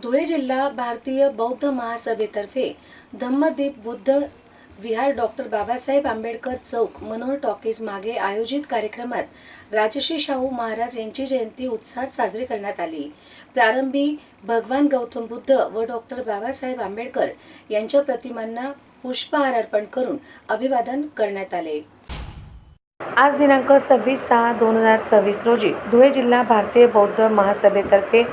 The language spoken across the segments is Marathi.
धुळे जिल्हा भारतीय बौद्ध महासभेतर्फे धम्मदीप बुद्ध विहार डॉक्टर बाबासाहेब आंबेडकर चौक मनोहर टॉकीज मागे आयोजित कार्यक्रमात राजश्री शाहू महाराज यांची जयंती उत्साहात साजरी करण्यात आली। प्रारंभी भगवान गौतम बुद्ध व डॉक्टर बाबासाहेब आंबेडकर यांच्या प्रतिमांना पुष्पहार अर्पण करून अभिवादन करण्यात आले। आज दिनांक 26/6/2026 रोजी धुळे जिल्हा भारतीय बौद्ध महासभेतर्फे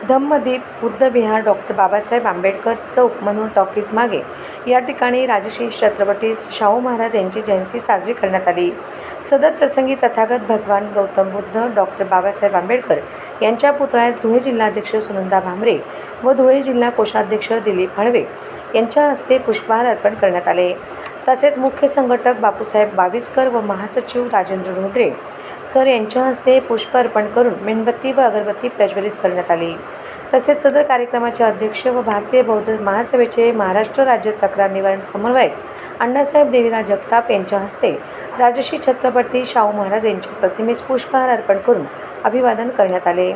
धम्मदीप बुद्ध विहार डॉक्टर बाबासाहेब आंबेडकर चौक मनोहर टॉकीज मागे या ठिकाणी राजश्री छत्रपती शाहू महाराज यांची जयंती साजरी करण्यात आली। सदर प्रसंगी तथागत भगवान गौतम बुद्ध डॉक्टर बाबासाहेब आंबेडकर यांच्या पुतळ्यास धुळे जिल्हाध्यक्ष सुनंदा भामरे व धुळे जिल्हा कोषाध्यक्ष दिलीप हळवे यांच्या हस्ते पुष्पहार अर्पण करण्यात आले। तसेच मुख्य संघटक बापूसाहेब बाविस्कर व महासचिव राजेंद्र ढोंद्रे सर यांच्या हस्ते पुष्प अर्पण करून मेणबत्ती व अगरबत्ती प्रज्वलित करण्यात आली। तसेच सदर कार्यक्रमाचे अध्यक्ष व भारतीय बौद्ध महासभेचे महाराष्ट्र राज्य तक्रार निवारण समन्वयक अण्णासाहेब देवीराज जगताप यांच्या हस्ते राजश्री छत्रपती शाहू महाराज यांच्या प्रतिमेस पुष्पहार अर्पण करून अभिवादन करण्यात आले।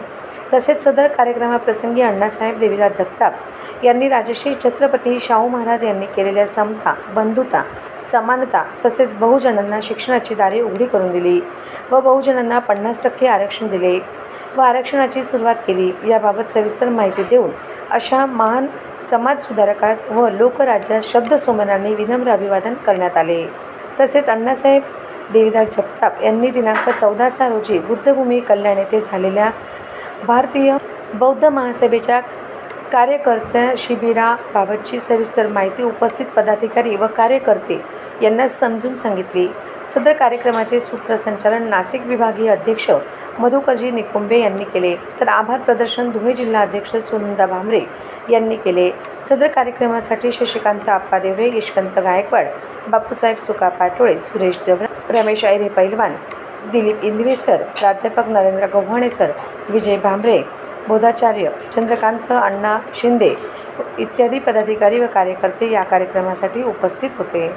तसेच सदर कार्यक्रमाप्रसंगी अण्णासाहेब देवीराज जगताप यांनी राजश्री छत्रपती शाहू महाराज यांनी केलेल्या समता, बंधुता, समानता तसेच बहुजनांना शिक्षणाची दारे उघडी करून दिली व बहुजनांना 50% आरक्षण दिले व आरक्षणाची सुरुवात केली याबाबत सविस्तर माहिती देऊन अशा महान समाजसुधारकास व लोकराज्यात शब्दसोमनाने विनम्र अभिवादन करण्यात आले। तसेच अण्णासाहेब देवीदास जगताप यांनी दिनांक 14/6 रोजी बुद्धभूमी कल्याण येथे झालेल्या भारतीय बौद्ध महासभेच्या कार्यकर्त्या शिबिराबाबतची सविस्तर माहिती उपस्थित पदाधिकारी व कार्यकर्ते यांना समजून सांगितली। सदर कार्यक्रमाचे सूत्रसंचालन नाशिक विभागीय अध्यक्ष मधुकरजी निकुंबे यांनी केले, तर आभार प्रदर्शन धुळे जिल्हा अध्यक्ष सुनंदा भामरे यांनी केले। सदर कार्यक्रमासाठी शशिकांत आप्पा देवरे, यशवंत गायकवाड, बापूसाहेब सुका पाटोळे, सुरेश जबरा, रमेश ऐरे पैलवान, दिलीप इंदवे सर, प्राध्यापक नरेंद्र गव्हाणे सर, विजय भांबरे, बोधाचार्य चंद्रकांत अण्णा शिंदे इत्यादी पदाधिकारी व कार्यकर्ते या कार्यक्रमासाठी उपस्थित होते।